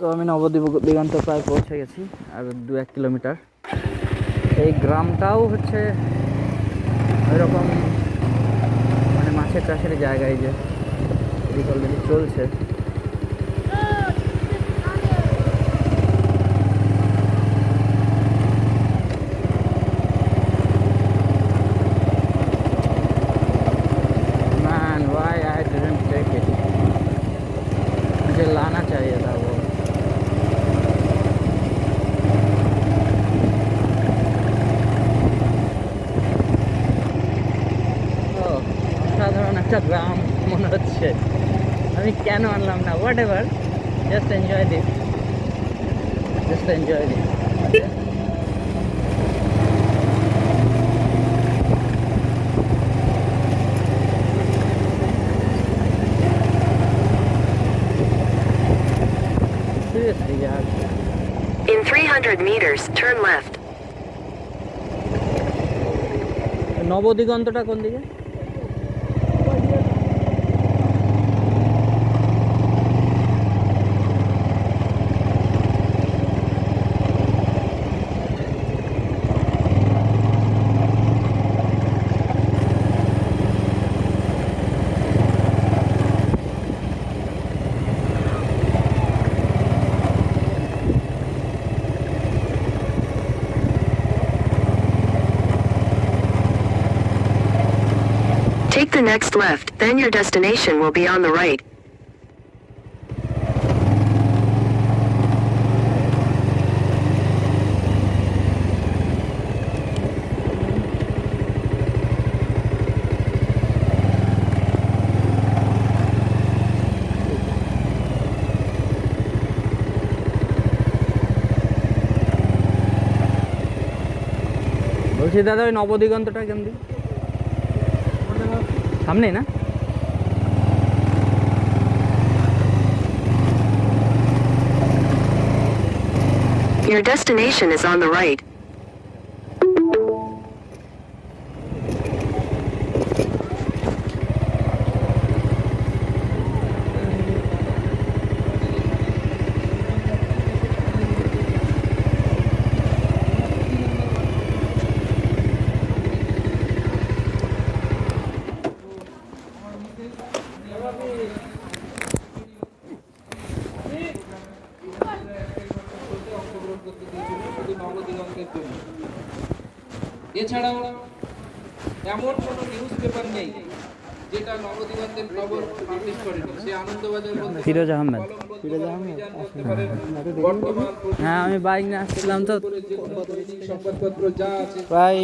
তো আমি নবদিগন্ত প্রায় পৌঁছে গেছি, আর 2-1 কিলোমিটার। এই গ্রামটাও হচ্ছে ওইরকম মানে মাছের চাষের জায়গায়, যে এদিকে অলরেডি চলছে। Man, why I didn't take it? मुझे लाना चाहिए था वो। ও অসাধারণ একটা গ্রাম মনে হচ্ছে। আমি কেন আনলাম না, what ever, just enjoy this, just enjoy this. Seriously यार। In 300 meters, turn left. নবদিগন্তটা কোন দিকে? Take the next left, then your destination will be on the right. বলছি দাদা, ওই নবদিগন্তটা কেন দিকে? সামনেই না? Your destination is on the right. এছাড়াও এমন কোনো নিউজ পেপার নেই যেটা নবদিগন্তের খবর পাবলিশ করেনি। সে আনন্দবাজার বলতে ফিরোজ আহমেদ। বর্তমান হ্যাঁ, আমি বাইক নিয়ে আসছিলাম তো সংবাদপত্র যা আছে প্রায়।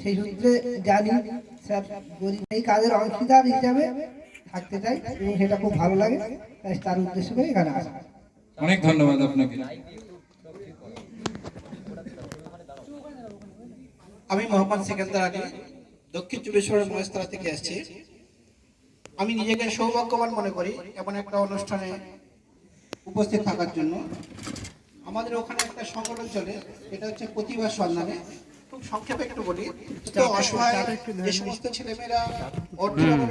সেই সূত্রে জানি স্যার গরিব এই কাজের অংশীদার হিসাবে থাকতে চাই এবং সেটা খুব ভালো লাগে, তাই তার উদ্দেশ্য করে এখানে আসা। অনেক ধন্যবাদ আপনাকে। আমি মোহাম্মদ সিকান্দার আলী, দক্ষিণ চব্বিশ পরগনার মহেশতলা থেকে আসছি। আমি নিজেকে সৌভাগ্যবান মনে করি এমন একটা অনুষ্ঠানে উপস্থিত থাকার জন্য। আমাদের ওখানে একটা সংগঠন চলে, এটা হচ্ছে প্রতিভা সন্ধানে। খুব সংক্ষেপে একটু বলি, তো অসহায় যে সমস্ত ছেলেমেয়েরা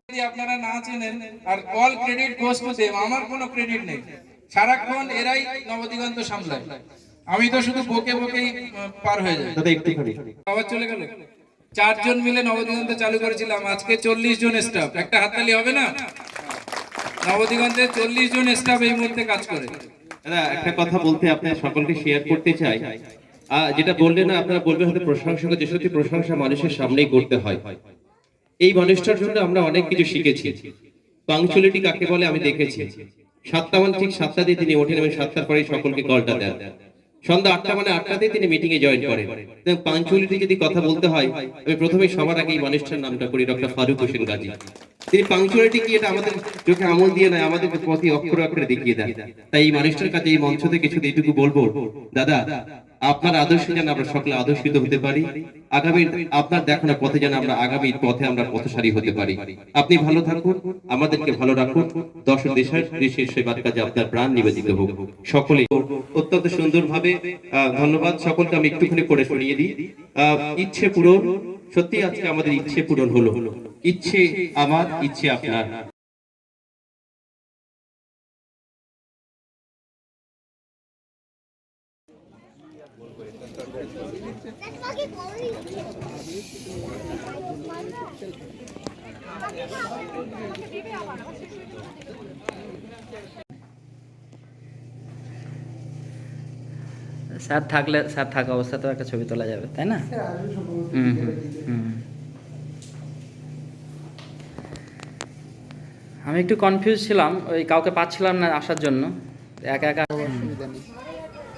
যদি আপনারা না চেনেন, আর all credit goes to them, আমার কোনো ক্রেডিট নেই। সারাক্ষণ এরাই নবদিগন্ত সামলায়, আমি তো শুধু বকে বকেই পার হয়ে যাই। আবার চলে গেল। 4 জন মিলে নবদিগন্ত চালু করেছিলাম, আজকে 40 জন স্টাফ। একটা হাততালি হবে না? নবদিগন্তে 40 জন স্টাফ এই মুহূর্তে কাজ করে। দাদা, একটা কথা বলতে আপনাদের সকলকে শেয়ার করতে চাই। যেটা বললেন না, আপনারা বলবেন হয়তো প্রশংসা, যে সত্যি প্রশংসা মানুষের সামনেই করতে হয়। এই মানুষটার জন্য আমরা অনেক কিছু শিখেছি। পাংচুয়ালিটি কাকে বলে আমি দেখেছি। 7টা মানে ঠিক 7টা দিয়ে তিনি ওঠেন এবং 7টার পরেই সকলকে কলটা দেন। সন্ধ্যা 8টা মানে 8টাতেই তিনি মিটিং এ জয়েন করেন। পাংচুয়ালিটি যদি কথা বলতে হয়, আমি প্রথমে সবার আগে এই মানুষটার নামটা করি, ডক্টর ফারুক হোসেন গাজী। তিনি পাংচুয়ালিটি কি এটা আমাদের চোখে আমল দিয়ে নয়, আমাদের প্রতি অক্ষরে অক্ষরে দেখিয়ে দেন। তাই এই মানুষটার কাছে এই মঞ্চ থেকে শুধু এইটুকু বলবো, দাদা আপনার আদর্শে যেন আমরা সকলে আদর্শিত হতে পারি। আগামী আপনার দেখানো পথে যেন আমরা আগামীর পথে আমরা পথসারী হতে পারি। আপনি ভালো থাকুন, আমাদেরকে ভালো রাখুন। দেশের সেবার কাজে আপনার প্রাণ নিবেদিত হোক। সকলে অত্যন্ত সুন্দরভাবে ধন্যবাদ সকলকে। আমি একটুখানি করে শুনিয়ে দিই। ইচ্ছে পূরণ, সত্যি আজকে আমাদের ইচ্ছে পূরণ হলো। ইচ্ছে আমার, ইচ্ছে আপনার। স্যার থাকলে, স্যার থাকা অবস্থাতেও একটা ছবি তোলা যাবে, তাই না? হুম হুম হুম। আমি একটু কনফিউজ ছিলাম, ওই কাউকে পাচ্ছিলাম না আসার জন্য, একা একা।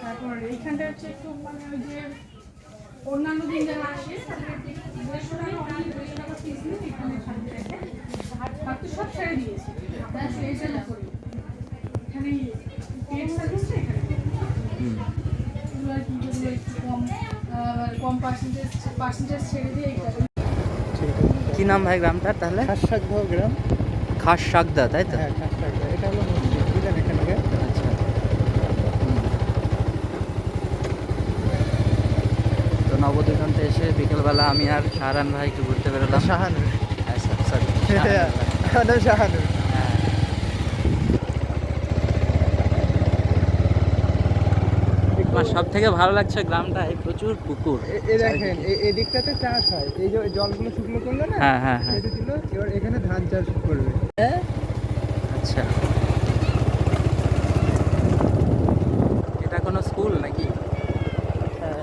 তারপর এইখানটা হচ্ছে একটু মানে ওই যে অন্যান্য দিন যারা আসে তাদের 150 টাকা অনলি 150 টাকা ফিস নিয়ে এখানে থাকতে থাকে। আর তো সব ছেড়ে দিয়েছে, আমরা সেই করি এখানে পেড সার্ভিসটা এখানে এগুলো আর কি, যেগুলো একটু কম পার্সেন্টেজ ছেড়ে দিয়ে এটা। কি নাম ভাই গ্রামটার তাহলে? খাসসাগদহ গ্রাম। খাস শাকদা, তাই তো? হ্যাঁ, খাসসাগদহ। এটা হলো মসজিদ, বুঝলেন এখানকার। আচ্ছা। তো নবদিগন্তে এসে বিকেলবেলা আমি আর শাহরান ভাই একটু ঘুরতে বেরোলাম। শাহানুর। হ্যাঁ স্যার, সরি। আমার নাম শাহানুর। আমার সব থেকে ভালো লাগছে গ্রামটায় প্রচুর পুকুর। এই দেখেন, এই দিকটাতে চাষ হয়, এই যে জলগুলো শুকনো করলো না, হ্যাঁ হ্যাঁ হ্যাঁ। কেটে দিল, এবার এখানে ধান চাষ করবে। আচ্ছা, এটা কোনো স্কুল নাকি? হ্যাঁ,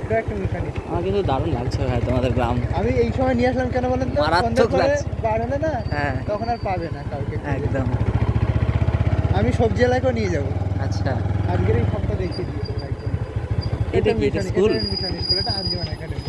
এটা একটা মিশন। আমার কিন্তু দারুণ লাগছে ভাই তোমাদের গ্রাম। আমি এই সময় নিয়ে আসলাম কেন বলেন তো? মারাত্মক সন্ধ্যার পরে লাগছে। বার হলে না, হ্যাঁ তখন আর পাবে না কাউকে। একদম। আমি সবজি এলাকাও নিয়ে যাবো। আচ্ছা, আজকের এই সপ্তাহ দেখিয়ে দিই একদম। এটা কি, এটা স্কুল? মিশন স্কুল, এটা আঞ্জুমান একাডেমি।